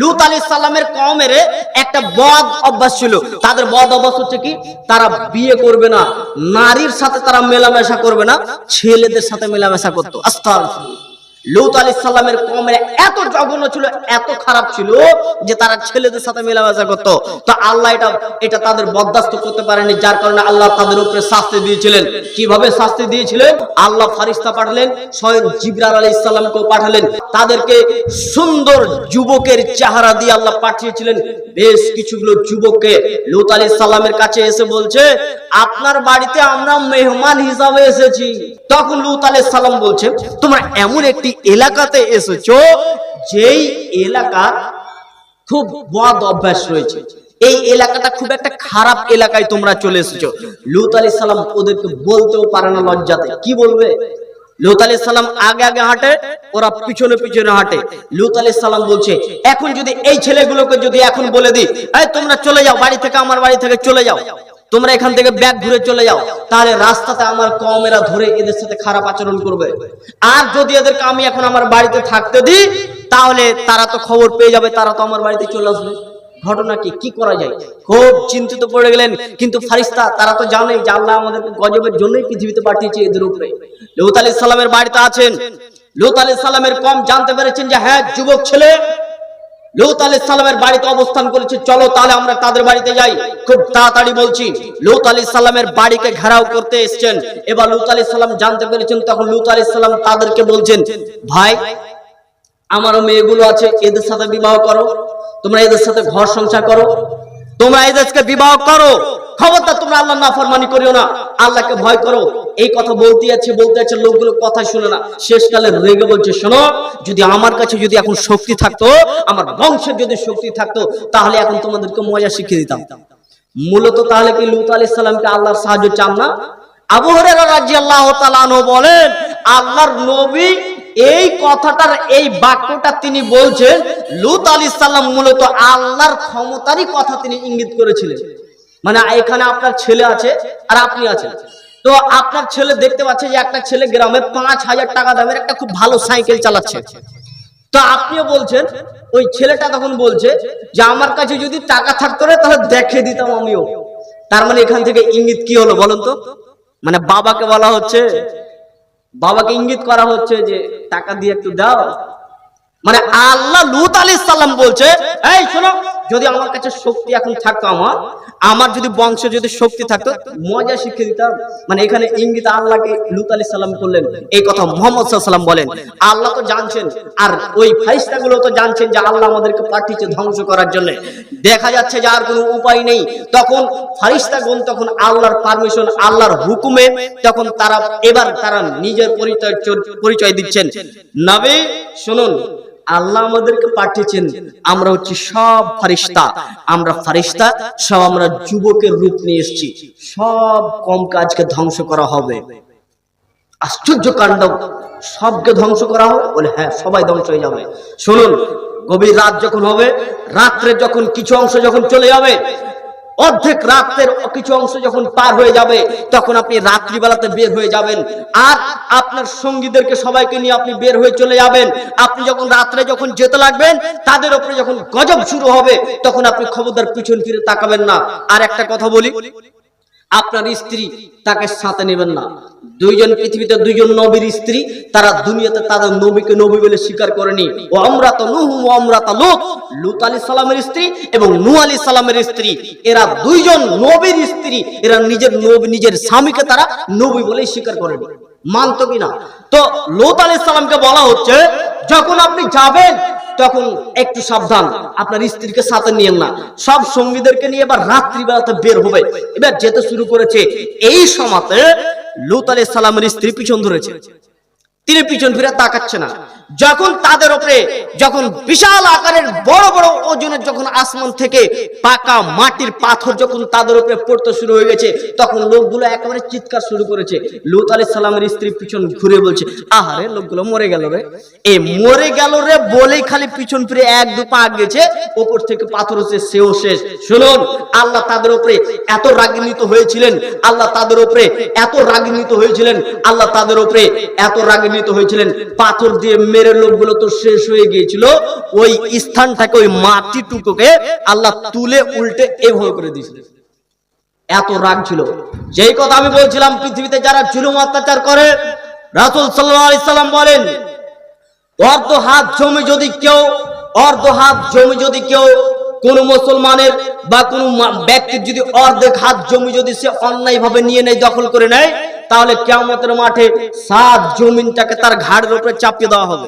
লূত আলাইহিস সালামের কওমের একটা বদ অভ্যাস ছিল। তাদের বদ অভ্যাস হচ্ছে কি, তারা বিয়ে করবে না, নারীর সাথে তারা মেলামেশা করবে না, ছেলেদের সাথে মেলামেশা করতো। আস্তাগফিরুল্লাহ। লূত আলাইহিস সালামের কওমের এত জঘন্য ছিল, এত খারাপ ছিল যে তারা ছেলেদের সাথে মেলামেশা করত। তো আল্লাহ এটা তাদের বরদাস্ত করতে পারেনি, যার কারণে আল্লাহ তাদের উপরে শাস্তি দিয়েছিলেন। কিভাবে শাস্তি দিয়েছিলেন? আল্লাহ ফেরেশতা পাঠালেন, স্বয়ং জিবরাইল আলাইহিস সালামকে পাঠালেন। তাদেরকে সুন্দর যুবকের চেহারা দিয়ে আল্লাহ পাঠিয়েছিলেন। বেশ কিছুগুলো যুবককে লূত আলাইহিস সালামের কাছে এসে বলছে, আপনার বাড়িতে আমরা মেহমান হিসাবে এসেছি। তখন লূত আলাইহিস সালাম বলছে, তোমরা এমন একটি এলাকাতে এসেছো যেই এলাকার খুব বদ অভ্যাস রয়েছে, এই এলাকাটা খুব একটা খারাপ এলাকায় তোমরা চলে এসেছো। লূত আলাইহিস সালাম ওদেরকে বলতেও পারে না লজ্জাতে, কি বলবে? লূত আলাইহিস সালাম আগে আগে হাঁটে, ওরা পিছনে পিছনে হাঁটে। লূত আলাইহিস সালাম বলছে, এখন যদি এই ছেলেগুলোকে যদি এখন বলে দিই, এই তোমরা চলে যাও বাড়ি থেকে, আমার বাড়ি থেকে চলে যাও, তোমরা এখান থেকে ব্যাগ ঘুরে চলে যাও, তাহলে রাস্তাতে আমার কওমেরা ধরে এদের সাথে খারাপ আচরণ করবে। আর যদি এদেরকে আমি এখন আমার বাড়িতে থাকতে দিই, তাহলে তারা তো খবর পেয়ে যাবে, তারা তো আমার বাড়িতে চলে আসবে। ঘটনা কি করা যায়? খুব চিন্তিত পড়ে গেলেন। কিন্তু ফেরেশতা তারা তো জানে যে আল্লাহ আমাদেরকে গজবের জন্যই পৃথিবীতে পাঠিয়েছে এদের উপরে। লূত আলাইহিস সালামের বাড়িতে আছেন। লূত আলাইহিস সালামের কওম জানতে পেরেছেন যে হ্যাঁ, যুবক ছেলে লূত আলাইহিস সালামের বাড়িতে অবস্থান করেছে, চলো তাহলে আমরা তাদের বাড়িতে যাই। খুব তাড়াতাড়ি বলছি, লূত আলাইহিস সালামের বাড়িকে ঘেরাও করতে এসেছেন। এবার লূত আলাইহিস সালাম জানতে পেরেছেন, তখন লূত আলাইহিস সালাম তাদেরকে বলছেন, ভাই আমারও মেয়েগুলো আছে, এদের সাথে বিবাহ করো, তোমরা এদের সাথে ঘর সংসার করো, তোমরা এদেরকে বিবাহ করো, খবরদার তোমরা আল্লাহর নাফরমানি করিও না, আল্লাহকে ভয় করো। এই কথা বলতে আছে লোকগুলো কথা শুনে না। শেষকালে রেগে বলছে, শোনো, যদি আমার কাছে যদি এখন শক্তি থাকতো, আমার বংশের যদি শক্তি থাকতো, তাহলে এখন তোমাদেরকে মজা শিখিয়ে দিতাম। মূলত তাহলে কি লূত আলাইহিস সালামকে আল্লাহর সাহায্য চান না? আবু হুরায়রা রাদিয়াল্লাহু তাআলা আনহু বলেন, আল্লাহর নবী এই কথাটার এই বাক্যটা তিনি বলছেন, লূত আলাইহিস সালাম মূলত আল্লাহর ক্ষমতারই কথা তিনি ইঙ্গিত করেছিলেন। মানে এখানে আপনার ছেলে আছে আর আপনি আছেন, তো আপনার ছেলে দেখতে পাচ্ছে যে একটা ছেলে গ্রামে ৫,০০০ টাকা দামের একটা খুব ভালো সাইকেল চালাচ্ছে। তো আপনিও বলছেন, ওই ছেলেটা তখন বলছে যে আমার কাছে যদি টাকা থাকতো রে তাহলে দেখে দিতাম আমিও। তার মানে এখান থেকে ইঙ্গিত কি হলো বলুন তো? মানে বাবাকে বলা হচ্ছে, বাবাকে ইঙ্গিত করা হচ্ছে যে টাকা দিয়ে একটু দাও। মানে আল্লাহ লূত আলাইহিস সালাম বলছে, এই শোনো, যদি আমার কাছে শক্তি এখন থাকতো, আমার যদি বংশে যদি শক্তি থাকতো, মজা শিখিয়ে দিতাম। মানে এখানে ইঙ্গিত আল্লাহকে লূত আলাইহিস সালাম করলেন। এই কথা মুহাম্মদ সাল্লাল্লাহু আলাইহি ওয়াসাল্লাম বলেন। আল্লাহ তো জানছেন, আর ওই ফেরেশতাগুলো তো জানছেন যে আল্লাহ আমাদেরকে পাঠিয়েছে ধ্বংস করার জন্য। দেখা যাচ্ছে যে আর কোনো উপায় নেই, তখন ফেরেশতাগণ তখন আল্লাহর পারমিশন, আল্লাহর হুকুমে তখন তারা নিজের পরিচয় দিচ্ছেন। নবী শুনুন, আল্লাহ আমাদেরকে পাঠিয়েছেন, আমরা হচ্ছে সব ফেরেশতা, আমরা ফেরেশতা সব, আমরা যুবকের রূপ নিয়ে এসেছি, সব কম কাজকে ধ্বংস করা হবে। আশ্চর্য কাণ্ড, সবকে ধ্বংস করা হবে? বলে হ্যাঁ, সবাই ধ্বংস হয়ে যাবে। শুনুন, গভীর রাত যখন হবে, রাত্রে যখন কিছু অংশ যখন চলে যাবে, অর্ধেক রাতের কিছু অংশ যখন পার হয়ে যাবে, তখন আপনি রাত্রিবেলাতে বের হয়ে যাবেন, আর আপনার সঙ্গীদেরকে সবাইকে নিয়ে আপনি বের হয়ে চলে যাবেন। আপনি যখন রাত্রে যখন যেতে লাগবেন, তাদের উপরে যখন গজব শুরু হবে, তখন আপনি খবরদার পিছন ফিরে তাকাবেন না। আর একটা কথা বলি, আপনার স্ত্রী তাকে সাথে নেবেন না। পৃথিবীতে দুইজন নবীর স্ত্রী, তারা দুনিয়াতে তাদের নবীকে নবী বলে স্বীকার করেনি। ও আমরাত নূহ ও আমরাত লূত, লূত আলাইহিস সালামের স্ত্রী এবং নূহ আলাইহিস সালামের স্ত্রী, এরা দুইজন নবীর স্ত্রী, এরা নিজের স্বামীকে তারা নবী বলেই স্বীকার করেনি, মানতো কিনা? তো লূত আলাইহিস সালামকে বলা হচ্ছে, যখন আপনি যাবেন তখন একটু সাবধান, আপনার স্ত্রীকে সাথে নিয়েন না, সব সঙ্গীদেরকে নিয়ে এবার রাত্রিবেলাতে বের হবে। এবার যেতে শুরু করেছে। এই সময়তে লূত আলাইহিস সালামের স্ত্রী পিছন ধরেছে, তিনি পিছন ফিরে তাকাচ্ছে না। যখন তাদের উপরে যখন বিশাল আকারের বড় বড় ওজনের যখন আসমান থেকে পাকা মাটির পাথর যখন তাদের উপরে পড়তে শুরু হয়ে গেছে, তখন লোকগুলো একেবারে চিৎকার শুরু করেছে। লূত আলাইহিস সালামের স্ত্রী পিছন ঘুরে বলছে, আহারে লোকগুলো মরে গেল রে, এই মরে গেল রে বলেই খালি পিছন ফিরে এক দু পা গেছে, উপর থেকে পাথর হচ্ছে সেও শেষ। শুনুন, আল্লাহ তাদের উপরে এত রাগান্বিত হয়েছিলেন, আল্লাহ তাদের উপরে এত রাগান্বিত হয়েছিলেন, আল্লাহ তাদের উপরে এত রাগান্বিত রাগান্বিত হয়েছিলেন, পাথর দিয়ে মেরে লোকগুলো তো শেষ হয়ে গিয়েছিল, ওই স্থানটাকে ওই মাটিটুকুকে আল্লাহ তুলে উল্টে এভাবে করে দিয়েছিলেন। এত রাগ ছিল। যেই কথা আমি বলছিলাম, পৃথিবীতে যারা জুলুম অত্যাচার করে, রাসূল সাল্লাল্লাহু আলাইহি সাল্লাম বলেন, অর্ধ হাত জমি যদি কেউ কোন মুসলমানের বা কোন ব্যক্তির যদি অর্ধেক হাত জমি যদি সে অন্যায় ভাবে নিয়ে নেয়, দখল করে নেয়, তাহলে কিয়ামতের মাঠে সাত জমিনটাকে তার ঘাড়ের উপরে চাপিয়ে দেওয়া হবে।